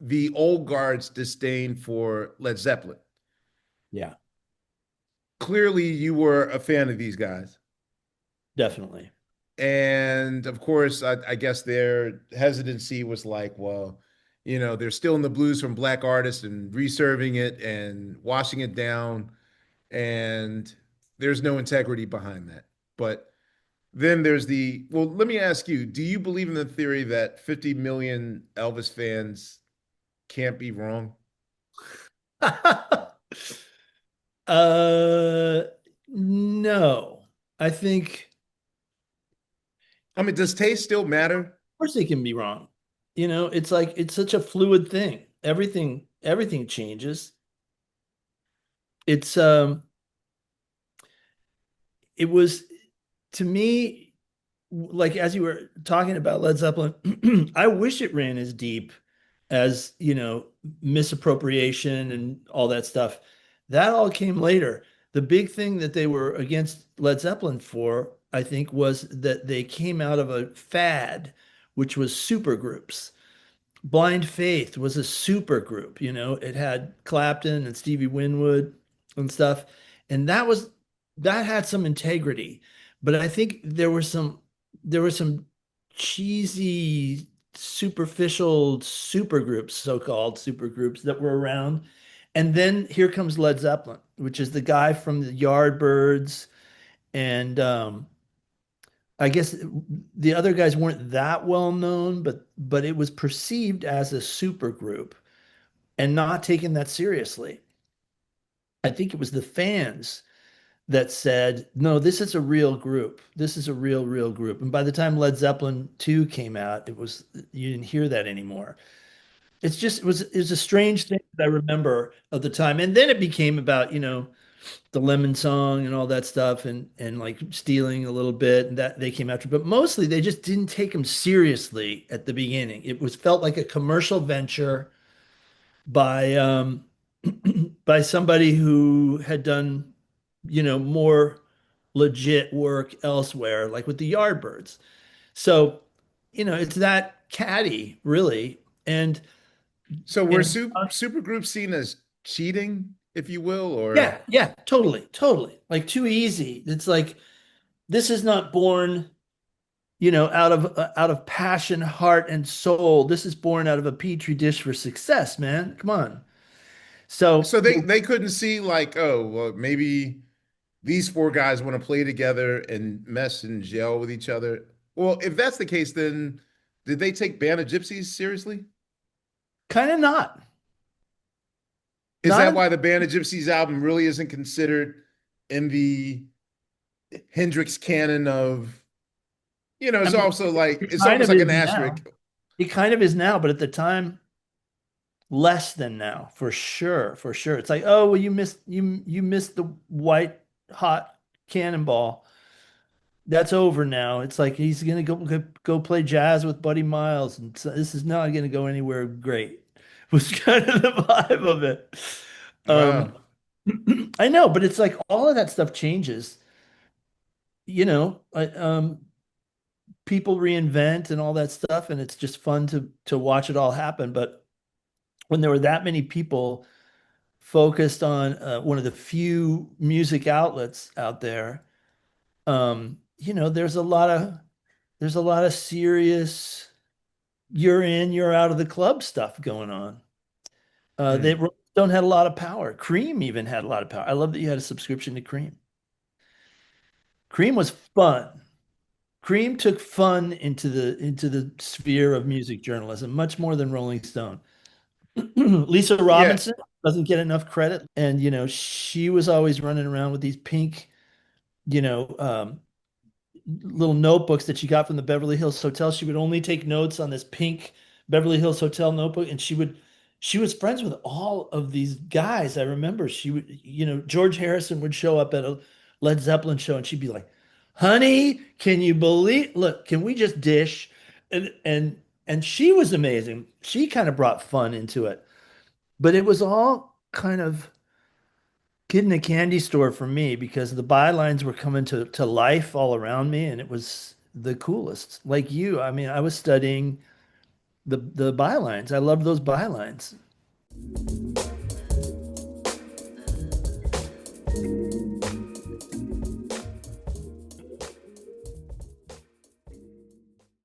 the old guard's disdain for Led Zeppelin. Yeah, Clearly, you were a fan of these guys. definitely. And of course, I guess their hesitancy was like, well, they're still in the blues from black artists and reserving it and washing it down. And there's no integrity behind that. But then well, let me ask you, do you believe in the theory that 50 million Elvis fans can't be wrong? Uh, no. I think, I mean, does taste still of matter? course they can be wrong. It's like it's such a fluid thing. Everything changes. It's it was to me like as you were talking about Led Zeppelin, I wish it ran as deep as, misappropriation and all that stuff. That all came later. The big thing that they were against Led Zeppelin for, I think, was that they came out of a fad, which was supergroups. Blind Faith was a supergroup, it had Clapton and Stevie Winwood and stuff. And that had some integrity. But I think there were some cheesy, superficial supergroups, so-called supergroups that were around. And then here comes Led Zeppelin, which is the guy from the Yardbirds. And I guess the other guys weren't that well known, but it was perceived as a supergroup and not taken that seriously. I think it was the fans that said, no, this is a real group. This is a real group. And by the time Led Zeppelin 2 came out, you didn't hear that anymore. It was a strange thing that I remember of the time. And then it became about, the Lemon Song and all that stuff and like stealing a little bit and that they came after. But mostly they just didn't take them seriously at the beginning. It was felt like a commercial venture by by somebody who had done, more legit work elsewhere, like with the Yardbirds. So, it's that catty, really. And So were and super groups seen as cheating, if you will, or yeah, yeah, totally, totally. Like too easy. It's like this is not born, out of passion, heart, and soul. This is born out of a petri dish for success, man. Come on. So so they couldn't see like, oh, well, maybe these four guys want to play together and mess and gel with each other. Well, if that's the case, then did they take Band of Gypsies seriously? kind of not. Is Not that in, why the Band of Gypsies album really isn't considered in the Hendrix canon of, I it's mean, also like, it it's kind almost of like is an now. asterisk. It kind of is now, but at the time, less than now, for sure, for sure. It's like, oh, well, you missed the white hot cannonball. That's over now. It's like he's gonna go play jazz with Buddy Miles, and so this is not gonna go anywhere great. Was kind of the vibe of it. Um, Wow. I know, but it's like all of that stuff changes. People reinvent and all that stuff, and it's just fun to watch it all happen. But when there were that many people focused on one of the few music outlets out there, there's a lot of serious you're in, you're out of the club stuff going on. They Hmm. Rolling Stone had a lot of power. Cream even had a lot of power. I love that you had a subscription to Cream. Cream was fun. Cream took fun into the sphere of music journalism, much more than Rolling Stone. Lisa Yeah. Robinson doesn't get enough credit, and she was always running around with these pink, you know, little notebooks that she got from the Beverly Hills Hotel. She would only take notes on this pink Beverly Hills Hotel notebook, and she was friends with all of these guys. I remember she would, George Harrison would show up at a Led Zeppelin show, and she'd be like, "Honey, can you believe? Look, can we just dish?" And she was amazing. She kind of brought fun into it, but it was all kind of kid in a candy store for me because the bylines were coming to life all around me and it was the coolest. Like you, I mean, I was studying the bylines. I love those bylines.